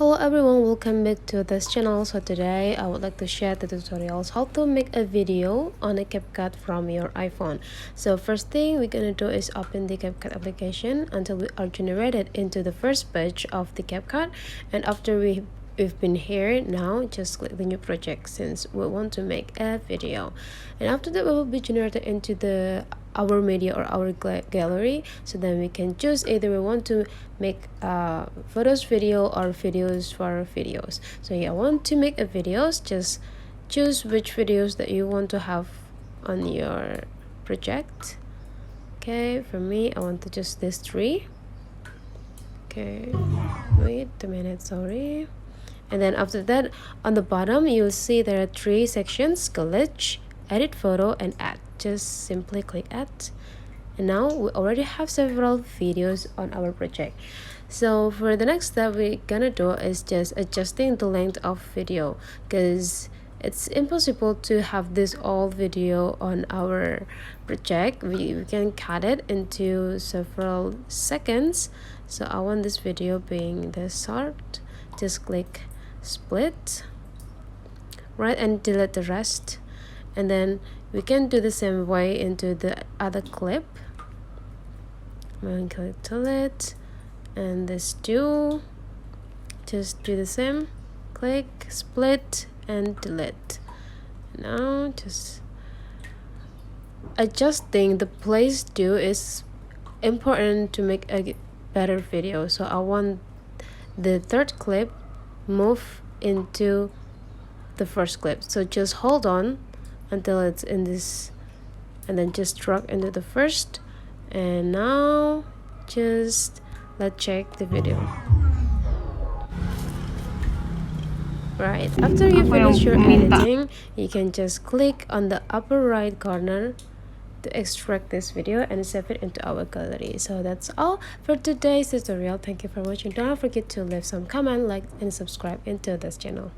Hello everyone, welcome back to this channel. So today I would like to share the tutorials how to make a video on a CapCut from your iPhone. So first thing we're gonna do is open the CapCut application until we are generated into the first page of the CapCut, and after we've been here, now just click the new project since we want to make a video, and after that we will be generated into our media or our gallery. So then we can choose either we want to make photos video or videos for videos. So yeah, I want to make a videos, just choose which videos that you want to have on your project. Okay, for me I want to choose this three. Okay, wait a minute, sorry. And then after that, on the bottom you'll see there are three sections: collage, edit photo, and add. Just simply click add, and now we already have several videos on our project. So for the next step we're gonna do is just adjusting the length of video, because it's impossible to have this all video on our project. We can cut it into several seconds. So I want this video being this short. Just click split, right, and delete the rest. And then we can do the same way into the other clip. I'm going to click delete, and this two, just do the same, click split and delete. Now just adjusting the place to is important to make a better video. So I want the third clip move into the first clip, so just hold on until it's in this, and then just drag into the first. And now just let's check the video. Right, after you finish your editing, you can just click on the upper right corner to extract this video and save it into our gallery. So that's all for today's tutorial. Thank you for watching. Don't forget to leave some comment, like, and subscribe into this channel.